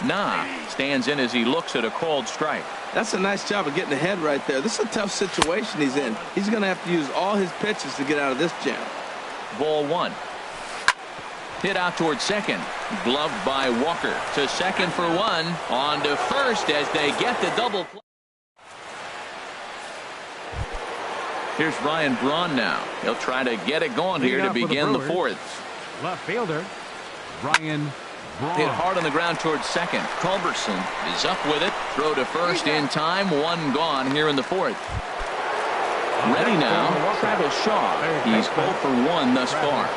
Nah stands in as he looks at a called strike. That's a nice job of getting ahead right there. This is a tough situation he's in. He's going to have to use all his pitches to get out of this jam. Ball one. Hit out towards second. Gloved by Walker. To second for one. On to first as they get the double play. Here's Ryan Braun now. He'll try to get it going here to begin the fourth. Left fielder Ryan Braun. Hit hard on the ground towards second. Culberson is up with it. Throw to first in time. One gone here in the fourth. Ready now, Travis Shaw. He's 0 for 1 thus far.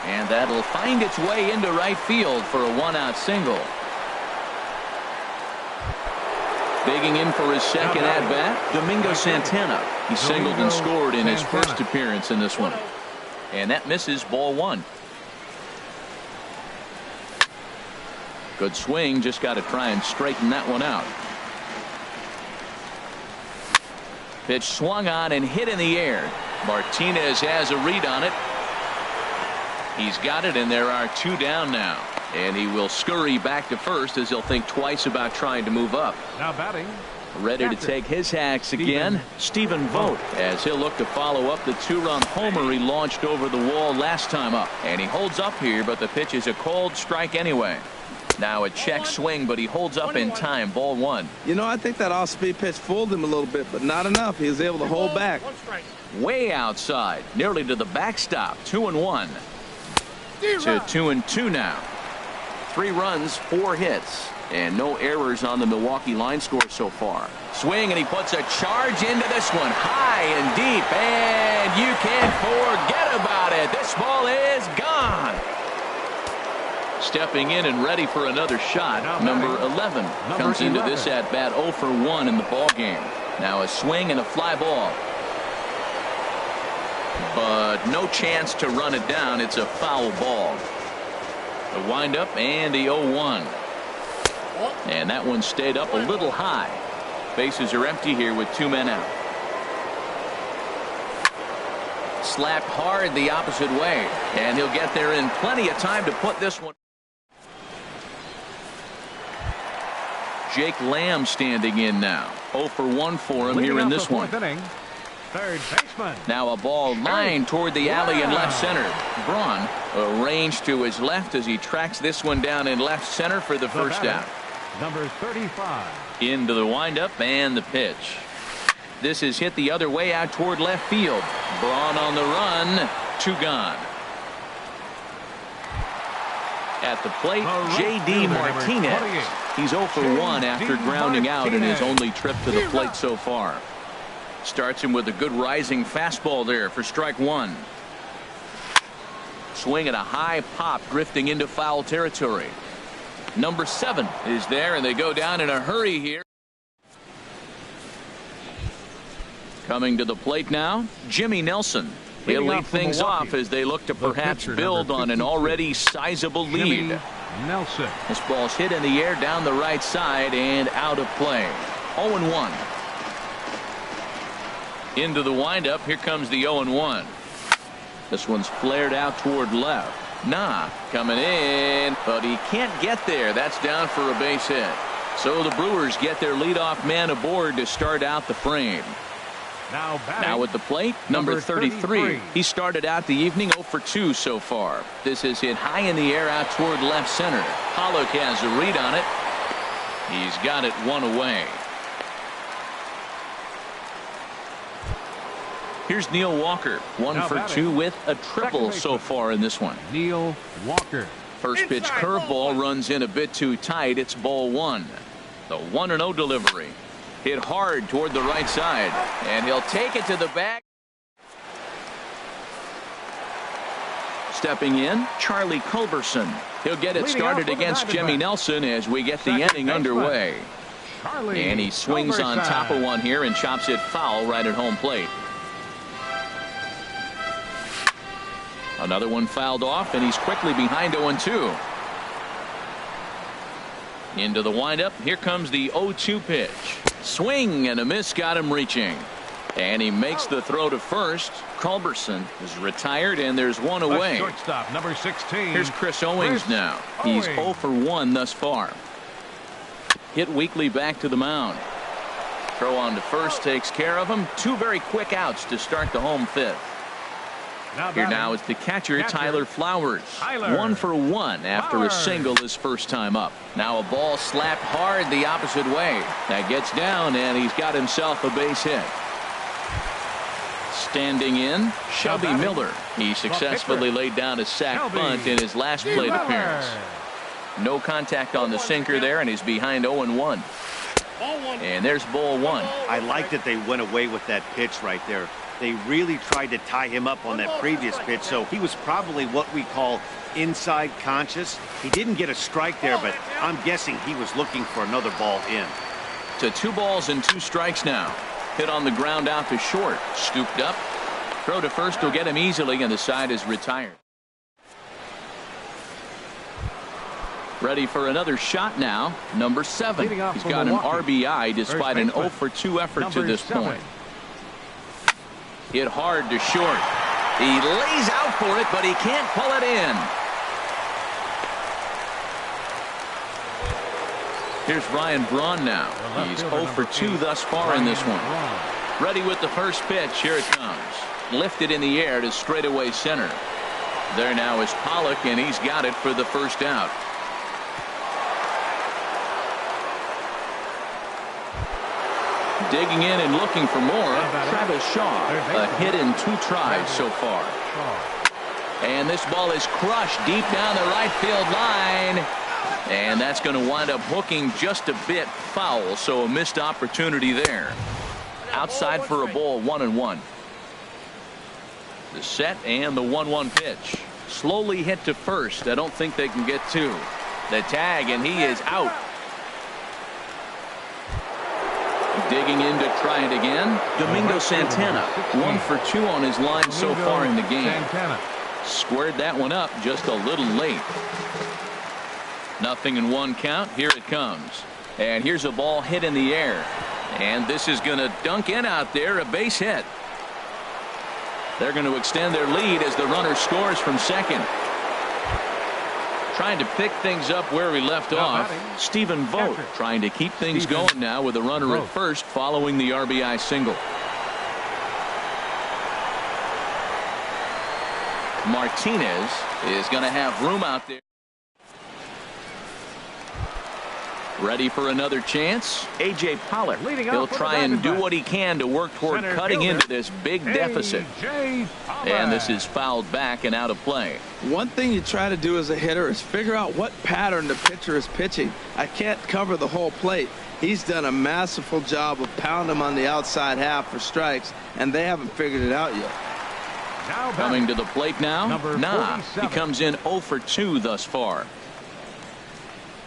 And that'll find its way into right field for a 1-out single. Digging in for his second at-bat, Domingo Santana. He singled and scored in his first appearance in this one. And that misses, ball one. Good swing, just got to try and straighten that one out. Pitch swung on and hit in the air. Martinez has a read on it. He's got it, and there are 2 down now. And he will scurry back to first as he'll think twice about trying to move up. Now batting. Ready to take his hacks again, Stephen Vogt, as he'll look to follow up the 2-run homer he launched over the wall last time up. And he holds up here, but the pitch is a called strike anyway. Now a check swing, but he holds up in time. Ball one. You know, I think that off-speed pitch fooled him a little bit, but not enough. He was able to hold back. Way outside, nearly to the backstop. 2-1. To 2-2 now. 3 runs, 4 hits, and no errors on the Milwaukee line score so far. Swing, and he puts a charge into this one. High and deep, and you can't forget about it. This ball is gone. Stepping in and ready for another shot, number 11 comes into this at-bat 0 for 1 in the ball game. Now a swing and a fly ball. But no chance to run it down. It's a foul ball. The windup and the 0-1. And that one stayed up a little high. Bases are empty here with 2 men out. Slapped hard the opposite way. And he'll get there in plenty of time to put this one. Jake Lamb standing in now. 0 for 1 for him here in this one. Third baseman. Now a ball lined toward the alley in left center. Braun arranged to his left as he tracks this one down in left center for the first out. Number 35. Into the windup and the pitch. This is hit the other way out toward left field. Braun on the run. 2 gone. At the plate, J.D. Martinez. He's 0 for 1 after grounding out in his only trip to the plate so far. Starts him with a good rising fastball there for strike 1. Swing at a high pop, drifting into foul territory. Number 7 is there, and they go down in a hurry here. Coming to the plate now, Jimmy Nelson. He'll lead things off as they look to perhaps build on an already sizable lead. Nelson. This ball's hit in the air down the right side and out of play. 0-1. Into the windup. Here comes the 0-1. This one's flared out toward left. Nah, coming in, but he can't get there. That's down for a base hit. So the Brewers get their leadoff man aboard to start out the frame. Now at the plate, number 33. He started out the evening 0 for 2 so far. This is hit high in the air out toward left center. Pollock has a read on it. He's got it one away. Here's Neil Walker, 1 for 2 with a triple so far in this one. Neil Walker. First pitch curveball runs in a bit too tight. It's ball 1. The 1-0 delivery. Hit hard toward the right side, and he'll take it to the back. Stepping in, Charlie Culberson. He'll get it started against Jimmy Nelson as we get the inning underway. And he swings on top of one here and chops it foul right at home plate. Another one fouled off, and he's quickly behind 0-2. Into the windup. Here comes the 0-2 pitch. Swing and a miss got him reaching. And he makes the throw to first. Culberson is retired, and there's one away. Shortstop, number 16. Here's Chris Owings now. He's 0 for 1 thus far. Hit weakly back to the mound. Throw on to first takes care of him. 2 very quick outs to start the home fifth. Here now is the catcher, Tyler Flowers. 1 for 1 after a single his first time up. Now a ball slapped hard the opposite way. That gets down, and he's got himself a base hit. Standing in, Shelby Miller. He successfully laid down a sac bunt in his last plate appearance. No contact on the sinker there, and he's behind 0-1. And there's ball 1. I like that they went away with that pitch right there. They really tried to tie him up on that previous pitch, so he was probably what we call inside conscious. He didn't get a strike there, but I'm guessing he was looking for another ball in. To 2 balls and 2 strikes now. Hit on the ground out to short. Scooped up. Throw to first will get him easily, and the side is retired. Ready for another shot now. Number 7. He's got an RBI despite an 0 for 2 effort to this point. Hit hard to short. He lays out for it, but he can't pull it in. Here's Ryan Braun now. He's 0 for 2 thus far in this one. Ready with the first pitch. Here it comes. Lifted in the air to straightaway center. There now is Pollock, and he's got it for the first out. Digging in and looking for more, Travis Shaw. A hit in 2 tries so far. And this ball is crushed deep down the right field line. And that's going to wind up hooking just a bit foul, so a missed opportunity there. Outside for a ball, 1-1. The set and the 1-1 pitch. Slowly hit to first. I don't think they can get 2. The tag, and he is out. Digging in to try it again. Domingo Santana, 1 for 2 on his line so far in the game. Squared that one up just a little late. 0-1 count. Here it comes. And here's a ball hit in the air. And this is going to dunk in out there, a base hit. They're going to extend their lead as the runner scores from second. Trying to pick things up where we left off. Stephen Vogt trying to keep things going now with a runner at first following the RBI single. Martinez is going to have room out there. Ready for another chance. A.J. Pollock. He'll try and do what he can to work toward cutting into this big deficit. And this is fouled back and out of play. One thing you try to do as a hitter is figure out what pattern the pitcher is pitching. I can't cover the whole plate. He's done a masterful job of pounding him on the outside half for strikes, and they haven't figured it out yet. Coming to the plate now. Nah, he comes in 0 for 2 thus far.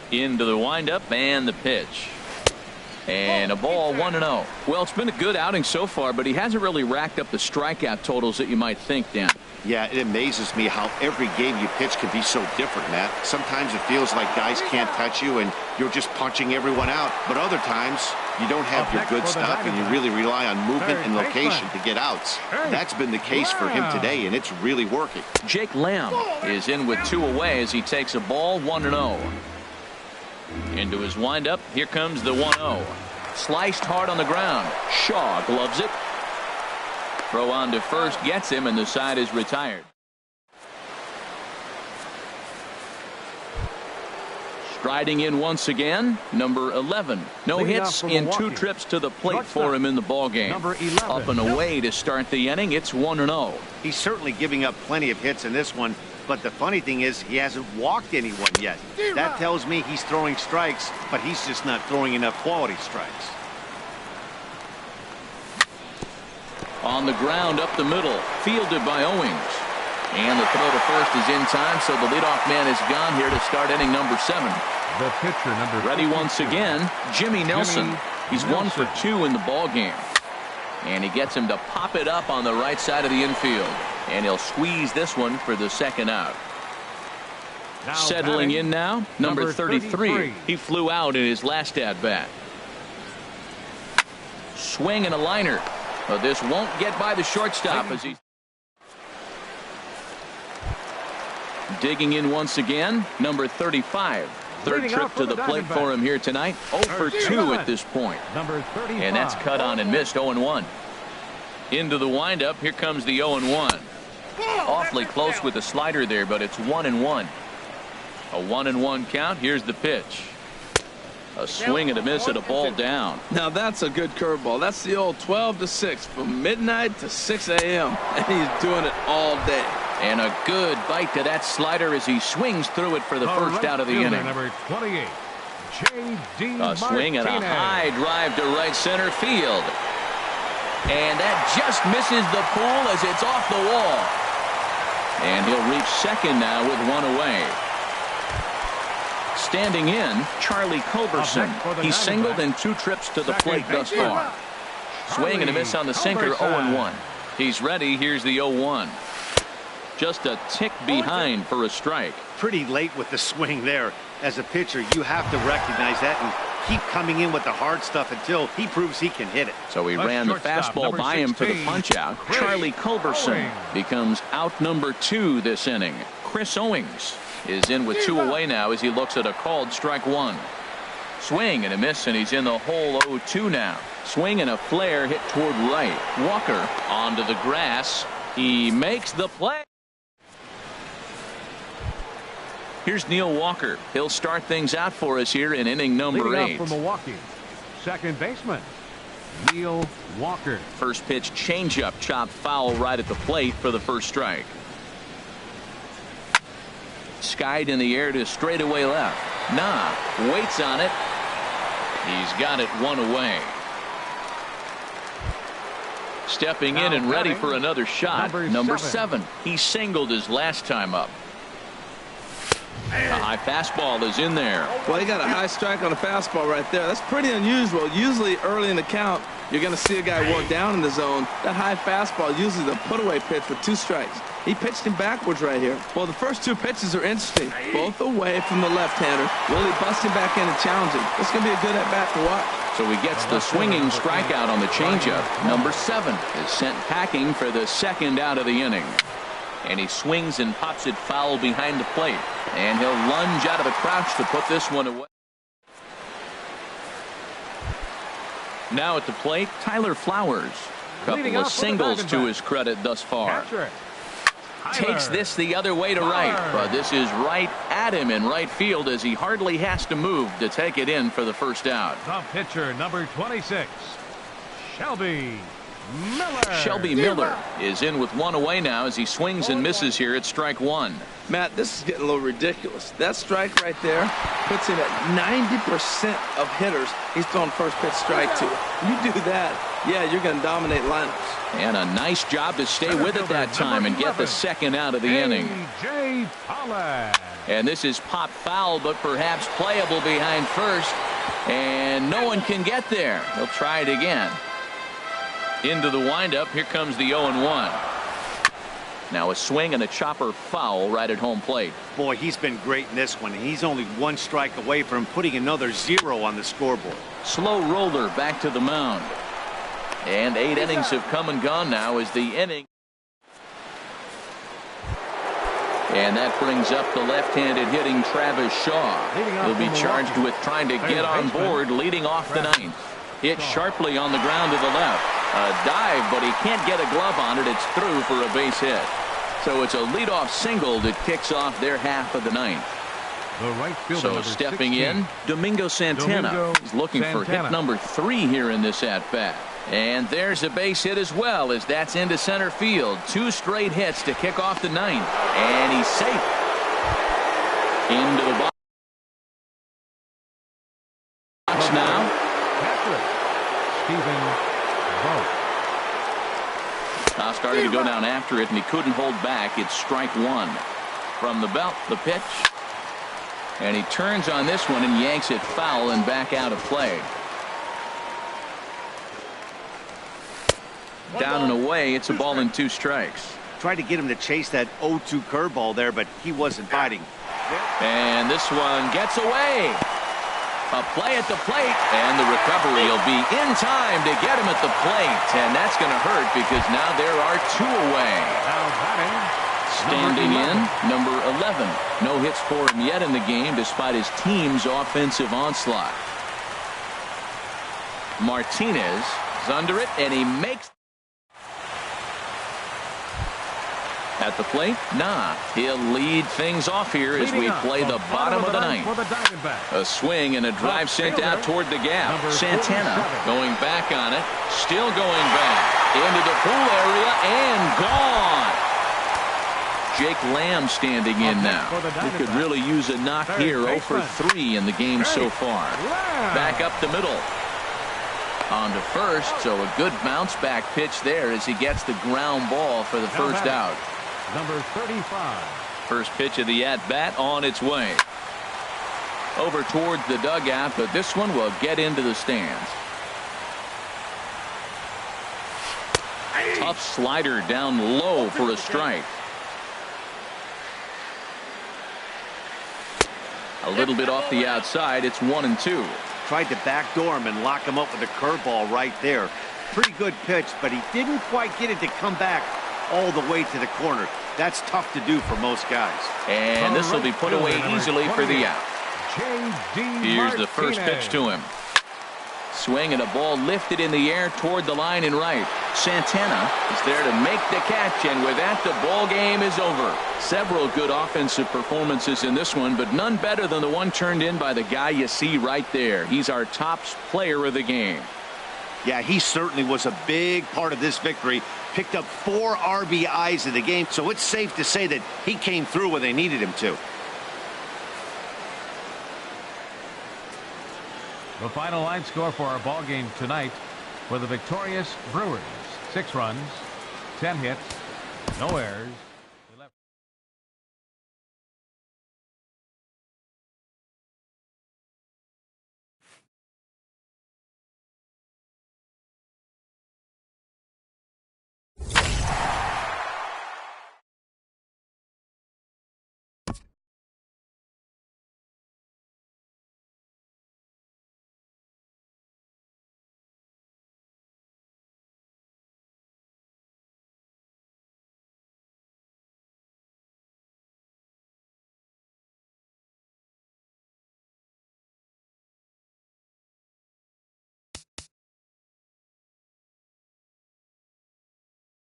Into the windup and the pitch. And a ball 1-0. Well, it's been a good outing so far, but he hasn't really racked up the strikeout totals that you might think, Dan. Yeah, it amazes me how every game you pitch can be so different, Matt. Sometimes it feels like guys can't touch you and you're just punching everyone out. But other times, you don't have your good stuff and you really rely on movement and location to get outs. That's been the case for him today, and it's really working. Jake Lamb is in with 2 away as he takes a ball 1-0. Into his windup, here comes the 1-0. Sliced hard on the ground. Shaw gloves it. Throw on to first gets him, and the side is retired. Striding in once again, number 11. No hits in 2 trips to the plate for him in the ballgame. Up and away to start the inning. It's 1-0. He's certainly giving up plenty of hits in this one, but the funny thing is he hasn't walked anyone yet. That tells me he's throwing strikes, but he's just not throwing enough quality strikes. On the ground up the middle, fielded by Owings. And the throw to first is in time, so the leadoff man is gone here to start inning number 7. The pitcher, number ready once again, Jimmy Nelson. He's 1 for 2 in the ball game. And he gets him to pop it up on the right side of the infield. And he'll squeeze this one for the second out. Settling in now, number 33. He flew out in his last at-bat. Swing and a liner. But this won't get by the shortstop as he's digging in once again, number 35. Third trip to the plate for him here tonight. 0 for 2 at this point. And that's cut on and missed. 0-1. Into the windup. Here comes the 0-1. Awfully close with the slider there, but it's 1-1. A 1-1 count. Here's the pitch. A swing and a miss at a ball down. Now that's a good curveball. That's the old 12 to 6 from midnight to 6 a.m. and he's doing it all day. And a good bite to that slider as he swings through it for the first out of the inning. Number 28, J.D. A swing and a high drive to right center field. And that just misses the pool as it's off the wall. And he'll reach second now with 1 away. Standing in, Charlie Culberson. He's singled in 2 trips to the plate thus far. Swing and a miss on the sinker, 0-1. He's ready. Here's the 0-1. Just a tick behind for a strike. Pretty late with the swing there. As a pitcher, you have to recognize that and keep coming in with the hard stuff until he proves he can hit it. So he ran the fastball by him for the punch out. Charlie Culberson becomes out number 2 this inning. Chris Owings is in with 2 away now as he looks at a called strike 1. Swing and a miss, and he's in the hole 0-2 now. Swing and a flare hit toward right. Walker onto the grass. He makes the play. Here's Neil Walker. He'll start things out for us here in inning number 8. From Milwaukee, second baseman, Neil Walker. First pitch changeup chopped foul right at the plate for the first strike. Skied in the air to straightaway left. Nah, waits on it. He's got it 1 away. Stepping in and ready for another shot. Number 7. He singled his last time up. A high fastball is in there. Well, he got a high strike on a fastball right there. That's pretty unusual. Usually early in the count, you're going to see a guy work down in the zone. That high fastball, usually the put-away pitch for 2 strikes. He pitched him backwards right here. Well, the first 2 pitches are interesting. Both away from the left-hander. Will he bust him back in and challenge him? It's going to be a good at-bat to watch. So he gets the swinging strikeout on the changeup. Number 7 is sent packing for the second out of the inning. And he swings and pops it foul behind the plate. And he'll lunge out of the crouch to put this one away. Now at the plate, Tyler Flowers. Couple of singles to his credit thus far. Takes this the other way to right, but this is right at him in right field as he hardly has to move to take it in for the first out. The pitcher, number 26, Shelby Miller. Shelby Miller is in with 1 away now as he swings and misses here at strike 1. Matt, this is getting a little ridiculous. That strike right there puts him at 90% of hitters he's thrown first pitch strike to. You do that, yeah, you're going to dominate lineups. And a nice job to stay with it that time and get the second out of the inning. A.J. Pollock. And this is popped foul, but perhaps playable behind first. And no one can get there. He'll try it again. Into the windup. Here comes the 0-1. Now a swing and a chopper foul right at home plate. Boy, he's been great in this one. He's only one strike away from putting another 0 on the scoreboard. Slow roller back to the mound. And 8 innings have come and gone now as the inning. And that brings up the left-handed hitting Travis Shaw. He'll be charged with trying to get on board leading off the ninth. Hit sharply on the ground to the left. A dive, but he can't get a glove on it. It's through for a base hit. So it's a leadoff single that kicks off their half of the ninth. The right fielder, so stepping 16, in, Domingo Santana. He's looking for hit number 3 here in this at-bat. And there's a base hit as well, as that's into center field. 2 straight hits to kick off the ninth. And he's safe. Into the box now. Now starting to go down after it, and he couldn't hold back. It's strike 1. From the belt, the pitch. And he turns on this one and yanks it foul and back out of play. Down and away, it's a ball and 2 strikes. Tried to get him to chase that 0-2 curveball there, but he wasn't biting. And this one gets away. A play at the plate, and the recovery will be in time to get him at the plate. And that's going to hurt because now there are 2 away. Standing in, number 11. No hits for him yet in the game despite his team's offensive onslaught. Martinez is under it, and he makes. At the plate, he'll lead things off here as we play the bottom of the ninth. A swing and a drive sent out toward the gap. Santana going back on it, still going back into the pool area and gone. Jake Lamb standing in now. He could really use a knock here. 0 for 3 in the game so far. Back up the middle. On to first, so a good bounce back pitch there as he gets the ground ball for the first out. Number 35. First pitch of the at-bat on its way. Over towards the dugout, but this one will get into the stands. Tough slider down low for a strike. A little bit off the outside. It's 1-2. Tried to backdoor him and lock him up with a curveball right there. Pretty good pitch, but he didn't quite get it to come back all the way to the corner. That's tough to do for most guys. And this will be put away easily for the out. Here's the first pitch to him. Swing and a ball lifted in the air toward the line and right. Santana is there to make the catch, and with that, the ball game is over. Several good offensive performances in this one, but none better than the one turned in by the guy you see right there. He's our top player of the game. Yeah, he certainly was a big part of this victory. Picked up 4 RBIs in the game, so it's safe to say that he came through when they needed him to. The final line score for our ball game tonight for the victorious Brewers: 6 runs, 10 hits, no errors.